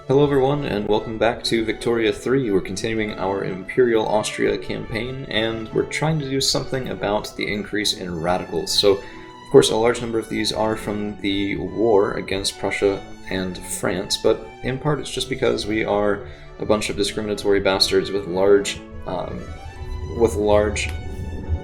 Hello everyone, and welcome back to Victoria 3. We're continuing our Imperial Austria campaign, and we're trying to do something about the increase in radicals. So, of course, a large number of these are from the war against Prussia and France, but in part it's just because we are a bunch of discriminatory bastards with large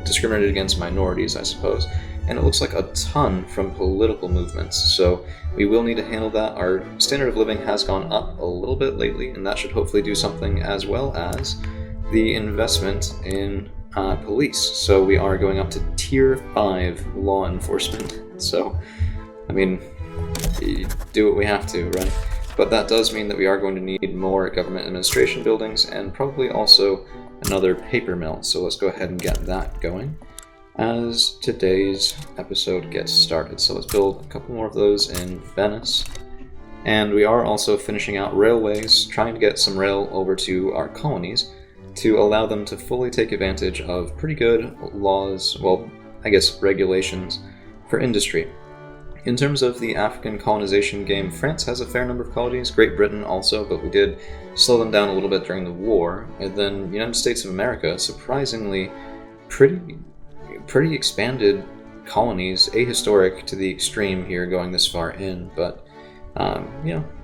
discriminated against minorities, I suppose. And it looks like a ton from political movements, so we will need to handle that. Our standard of living has gone up a little bit lately, and that should hopefully do something, as well as the investment in police. So we are going up to Tier 5 law enforcement. So, I mean, do what we have to, right? But that does mean that we are going to need more government administration buildings, and probably also another paper mill. So let's go ahead and get that going as today's episode gets started. So let's build a couple more of those in Venice. And we are also finishing out railways, trying to get some rail over to our colonies to allow them to fully take advantage of pretty good laws, well, I guess regulations for industry. In terms of the African colonization game, France has a fair number of colonies, Great Britain also, but we did slow them down a little bit during the war. And then the United States of America, surprisingly, pretty expanded colonies, ahistoric to the extreme here going this far in, but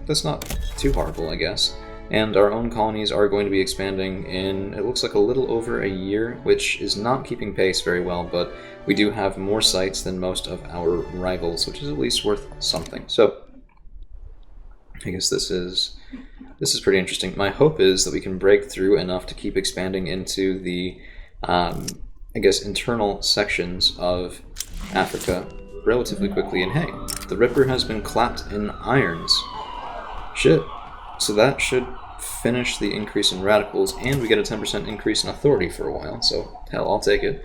that's not too horrible, I guess. And our own colonies are going to be expanding in, it looks like, a little over a year, which is not keeping pace very well, but we do have more sites than most of our rivals, which is at least worth something. So I guess this is pretty interesting. My hope is that we can break through enough to keep expanding into the internal sections of Africa relatively quickly. And hey, the Ripper has been clapped in irons. Shit. So that should finish the increase in radicals, and we get a 10% increase in authority for a while, so hell, I'll take it.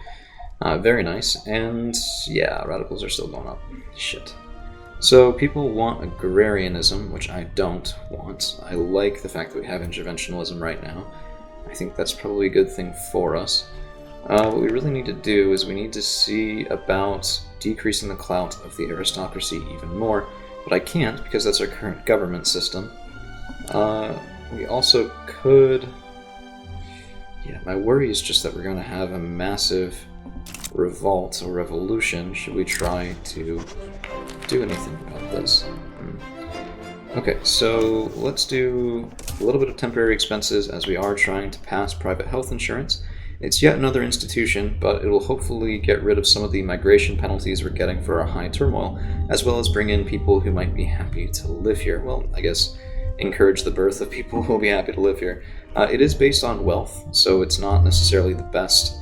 Very nice. And yeah, radicals are still going up. Shit. So people want agrarianism, which I don't want. I like the fact that we have interventionalism right now. I think that's probably a good thing for us. What we really need to do is we need to see about decreasing the clout of the aristocracy even more, but I can't because that's our current government system. We also could... Yeah, my worry is just that we're going to have a massive revolt or revolution should we try to do anything about this. Okay, so let's do a little bit of temporary expenses as we are trying to pass private health insurance. It's yet another institution, but it will hopefully get rid of some of the migration penalties we're getting for our high turmoil, as well as bring in people who might be happy to live here. Well, I guess encourage the birth of people who will be happy to live here. It is based on wealth, so it's not necessarily the best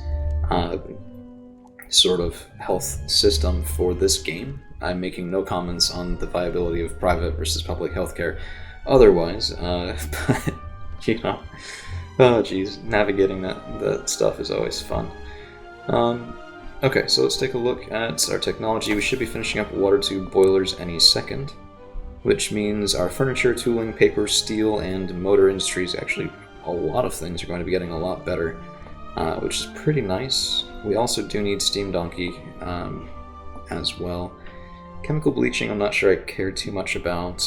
sort of health system for this game. I'm making no comments on the viability of private versus public healthcare otherwise, but, oh geez, navigating that stuff is always fun. Okay, so let's take a look at our technology. We should be finishing up water tube boilers any second, which means our furniture, tooling, paper, steel, and motor industries, actually a lot of things, are going to be getting a lot better, which is pretty nice. We also do need steam donkey as well. Chemical bleaching, I'm not sure I care too much about.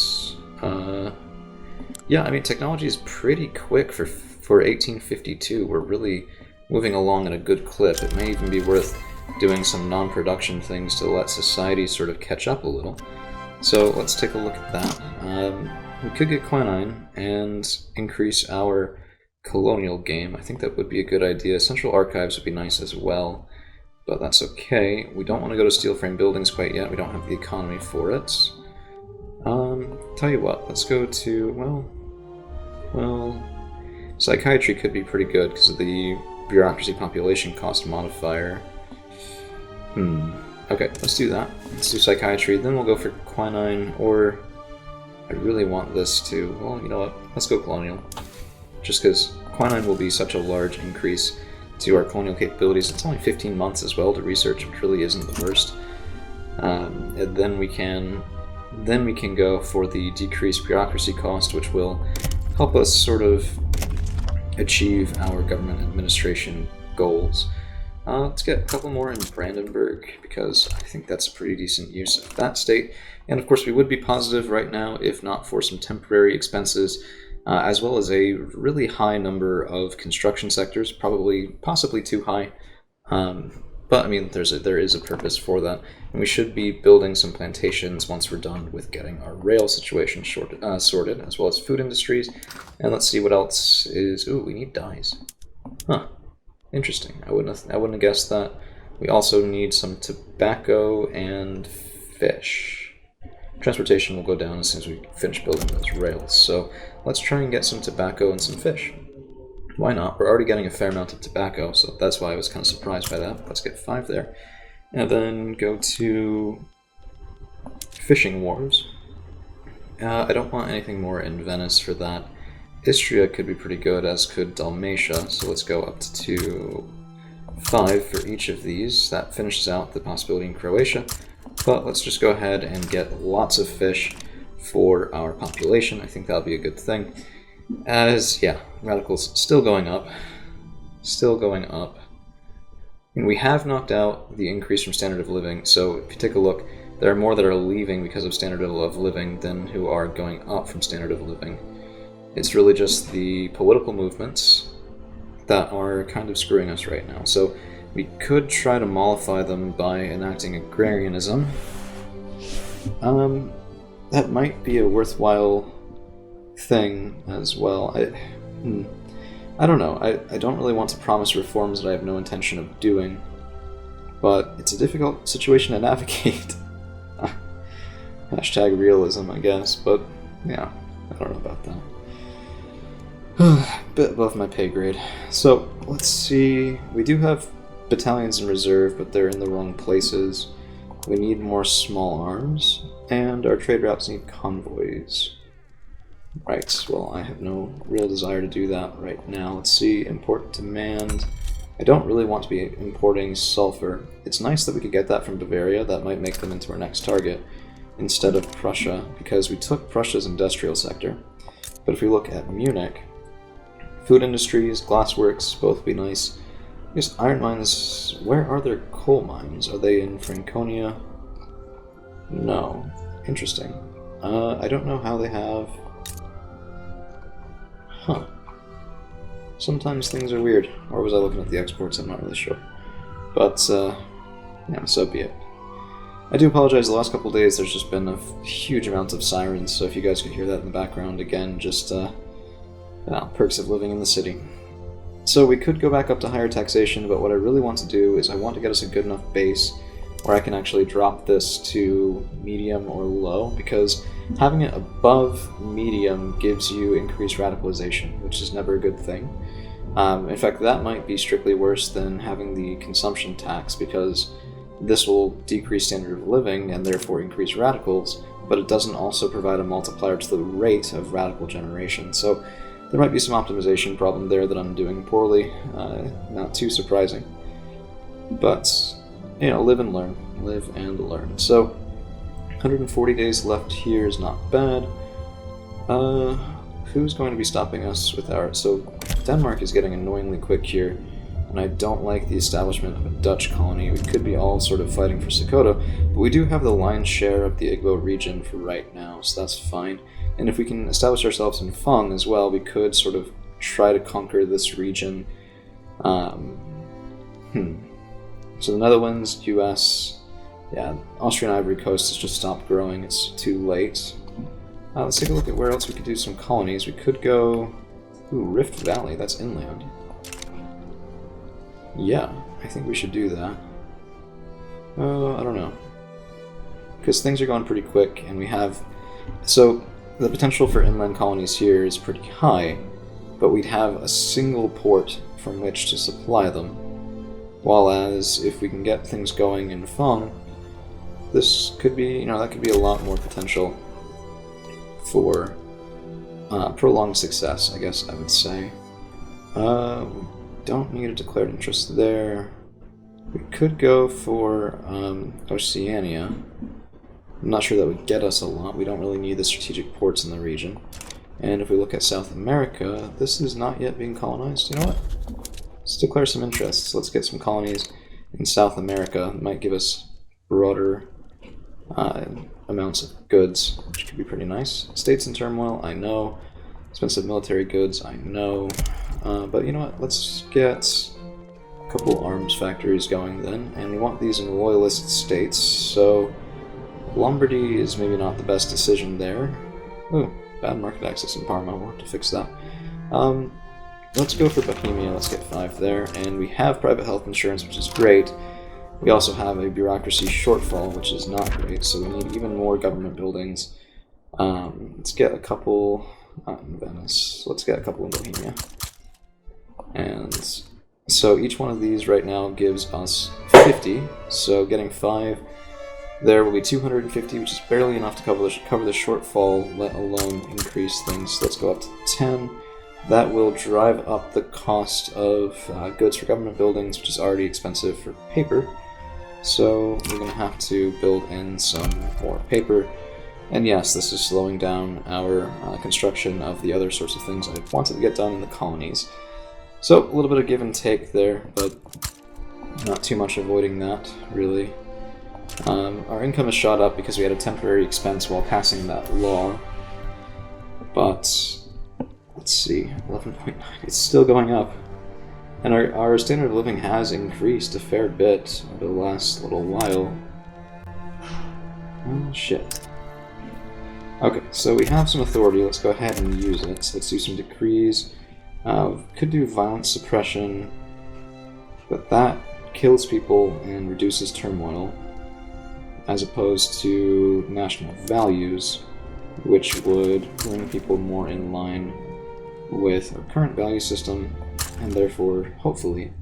Yeah, I mean, technology is pretty quick for 1852. We're really moving along at a good clip. It may even be worth doing some non-production things to let society sort of catch up a little. So let's take a look at that. We could get quinine and increase our Colonial game. I think that would be a good idea. Central archives would be nice as well, but that's okay. We don't want to go to steel frame buildings quite yet. We don't have the economy for it. Tell you what, let's go to, well, psychiatry could be pretty good because of the bureaucracy population cost modifier. Okay, let's do that. Let's do psychiatry, then we'll go for quinine, or I really want this to, well, you know what, let's go colonial. Just because quinine will be such a large increase to our colonial capabilities. It's only 15 months as well to research, which really isn't the worst. And then we can go for the decreased bureaucracy cost, which will help us sort of achieve our government administration goals. Let's get a couple more in Brandenburg, because I think that's a pretty decent use of that state. And of course, we would be positive right now if not for some temporary expenses, as well as a really high number of construction sectors, possibly too high. But I mean, there is a purpose for that, and we should be building some plantations once we're done with getting our rail situation sorted, as well as food industries. And let's see what else is. Ooh, we need dyes. Huh. Interesting. I wouldn't have guessed that. We also need some tobacco and fish. Transportation will go down as soon as we finish building those rails. So let's try and get some tobacco and some fish. Why not? We're already getting a fair amount of tobacco, so that's why I was kind of surprised by that. Let's get 5 there. And then go to fishing wharves. I don't want anything more in Venice for that. Istria could be pretty good, as could Dalmatia, so let's go up to 5 for each of these. That finishes out the possibility in Croatia, but let's just go ahead and get lots of fish for our population. I think that'll be a good thing. As, yeah, radicals still going up. Still going up. And we have knocked out the increase from standard of living, so if you take a look, there are more that are leaving because of standard of living than who are going up from standard of living. It's really just the political movements that are kind of screwing us right now. So we could try to mollify them by enacting agrarianism. That might be a worthwhile thing as well. I don't know. I don't really want to promise reforms that I have no intention of doing, but it's a difficult situation to navigate. Hashtag realism, I guess, but yeah, I don't know about that. Bit above my pay grade. So, let's see. We do have battalions in reserve, but they're in the wrong places. We need more small arms, and our trade routes need convoys. Right, well, I have no real desire to do that right now. Let's see, import demand. I don't really want to be importing sulfur. It's nice that we could get that from Bavaria. That might make them into our next target, instead of Prussia, because we took Prussia's industrial sector. But if we look at Munich, food industries, glassworks, both be nice. I guess iron mines, where are their coal mines? Are they in Franconia? No. Interesting. I don't know how they have... Huh. Sometimes things are weird. Or was I looking at the exports? I'm not really sure. But, yeah, so be it. I do apologize, the last couple of days there's just been a huge amount of sirens, so if you guys could hear that in the background, again, just, well, perks of living in the city. So we could go back up to higher taxation, but what I really want to do is I want to get us a good enough base where I can actually drop this to medium or low, because having it above medium gives you increased radicalization, which is never a good thing. In fact, that might be strictly worse than having the consumption tax, because this will decrease standard of living and therefore increase radicals, but it doesn't also provide a multiplier to the rate of radical generation. So there might be some optimization problem there that I'm doing poorly, not too surprising. But, you know, live and learn. Live and learn. So, 140 days left here is not bad. Who's going to be stopping us with our... So, Denmark is getting annoyingly quick here, and I don't like the establishment of a Dutch colony. We could be all sort of fighting for Sokoto, but we do have the lion's share of the Igbo region for right now, so that's fine. And if we can establish ourselves in Fung as well, we could sort of try to conquer this region. So the Netherlands, US, yeah, Austrian Ivory Coast has just stopped growing, it's too late. Let's take a look at where else we could do some colonies. We could go... Ooh, Rift Valley, that's inland. Yeah, I think we should do that. I don't know. Because things are going pretty quick, and we have... So, the potential for inland colonies here is pretty high, but we'd have a single port from which to supply them. While as, if we can get things going in Fung, this could be, you know, that could be a lot more potential for prolonged success, I guess I would say. We don't need a declared interest there. We could go for Oceania. I'm not sure that would get us a lot. We don't really need the strategic ports in the region. And if we look at South America, this is not yet being colonized. You know what? let's declare some interests. Let's get some colonies in South America. It might give us broader amounts of goods, which could be pretty nice. States in turmoil, I know. Expensive military goods, I know. But you know what? Let's get a couple arms factories going then, and we want these in loyalist states, so Lombardy is maybe not the best decision there. Ooh, bad market access in Parma, we'll have to fix that. Let's go for Bohemia, let's get 5 there, and we have private health insurance, which is great. We also have a bureaucracy shortfall, which is not great, so we need even more government buildings. Let's get a couple, not in Venice, let's get a couple in Bohemia. And so each one of these right now gives us 50, so getting 5 there will be 250, which is barely enough to cover the shortfall, let alone increase things. So let's go up to 10. That will drive up the cost of goods for government buildings, which is already expensive for paper. So we're going to have to build in some more paper. And yes, this is slowing down our construction of the other sorts of things I wanted to get done in the colonies. So a little bit of give and take there, but not too much avoiding that, really. Our income has shot up because we had a temporary expense while passing that law. But let's see, 11.9, it's still going up. And our standard of living has increased a fair bit over the last little while. Oh, shit. Okay, so we have some authority, let's go ahead and use it. So let's do some decrees. Could do violence suppression, but that kills people and reduces turmoil, as opposed to national values, which would bring people more in line with our current value system, and therefore, hopefully,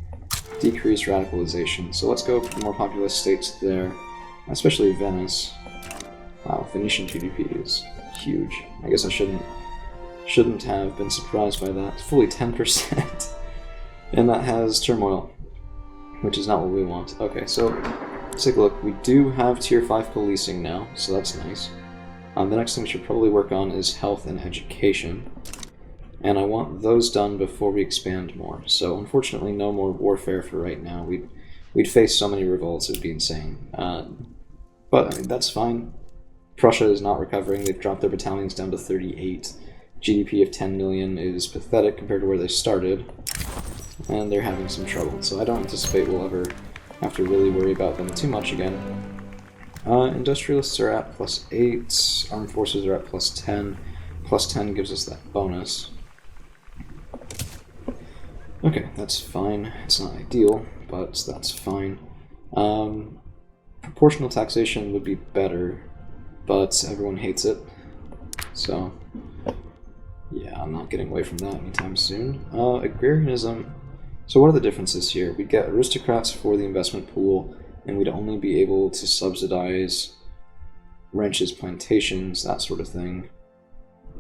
decrease radicalization. So let's go for the more populous states there, especially Venice. Wow, Venetian GDP is huge. I guess I shouldn't have been surprised by that. Fully 10%. And that has turmoil, which is not what we want. Okay, so let's take a look. We do have Tier 5 policing now, so that's nice. The next thing we should probably work on is health and education. And I want those done before we expand more. So unfortunately, no more warfare for right now. We'd face so many revolts, it would be insane. But I mean, that's fine. Prussia is not recovering. They've dropped their battalions down to 38. GDP of 10 million is pathetic compared to where they started. And they're having some trouble. So I don't anticipate we'll ever have to really worry about them too much again. Industrialists are at +8. Armed forces are at +10. +10 gives us that bonus. Okay, that's fine. It's not ideal, but that's fine. Proportional taxation would be better, but everyone hates it. So, yeah, I'm not getting away from that anytime soon. Agrarianism. So what are the differences here? We'd get aristocrats for the investment pool, and we'd only be able to subsidize ranches, plantations, that sort of thing.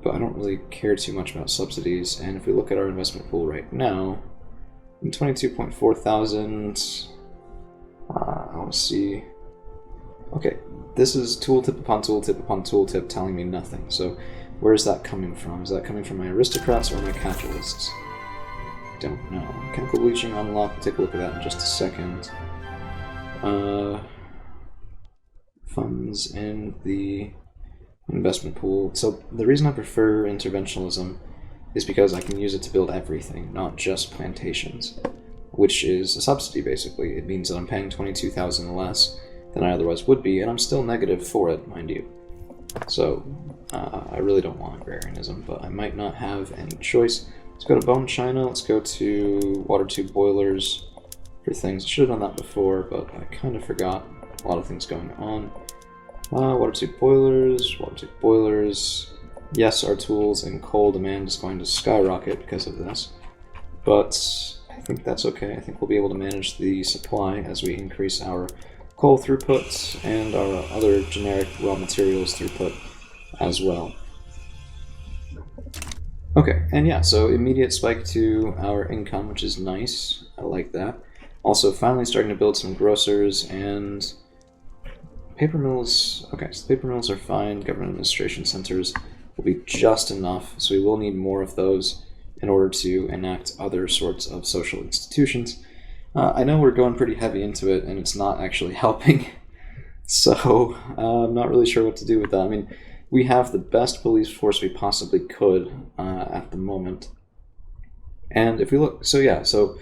But I don't really care too much about subsidies, and if we look at our investment pool right now, in 22.4 thousand, I want to see, okay, this is tooltip upon tooltip upon tooltip telling me nothing, so where is that coming from? Is that coming from my aristocrats or my capitalists? Don't know. Chemical bleaching unlocked, we'll take a look at that in just a second. Funds in the investment pool. So the reason I prefer interventionalism is because I can use it to build everything, not just plantations, which is a subsidy basically. It means that I'm paying 22,000 less than I otherwise would be, and I'm still negative for it, mind you. So I really don't want agrarianism, but I might not have any choice. Let's go to bone china, let's go to water tube boilers for things. I should have done that before, but I kind of forgot. A lot of things going on. Water tube boilers, water tube boilers. Yes, our tools and coal demand is going to skyrocket because of this, but I think that's okay. I think we'll be able to manage the supply as we increase our coal throughput and our other generic raw materials throughput as well. Okay, and yeah, so immediate spike to our income, which is nice. I like that. Also, finally starting to build some grocers and paper mills. Okay, so paper mills are fine. Government administration centers will be just enough, so we will need more of those in order to enact other sorts of social institutions. I know we're going pretty heavy into it, and it's not actually helping. So I'm not really sure what to do with that. I mean, we have the best police force we possibly could at the moment. And if we look, so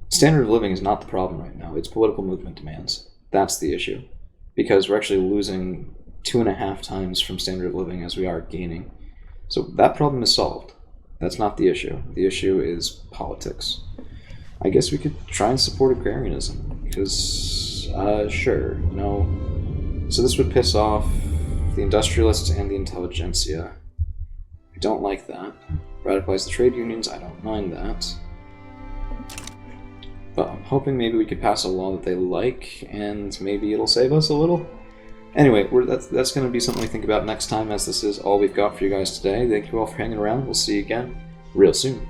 standard of living is not the problem right now. It's political movement demands. That's the issue. Because we're actually losing 2.5 times from standard of living as we are gaining. So that problem is solved. That's not the issue. The issue is politics. I guess we could try and support agrarianism, because, sure, so this would piss off the industrialists and the intelligentsia. I don't like that. Radicalize the trade unions, I don't mind that. But I'm hoping maybe we could pass a law that they like, and maybe it'll save us a little. Anyway, that's going to be something we think about next time, as this is all we've got for you guys today. Thank you all for hanging around. We'll see you again real soon.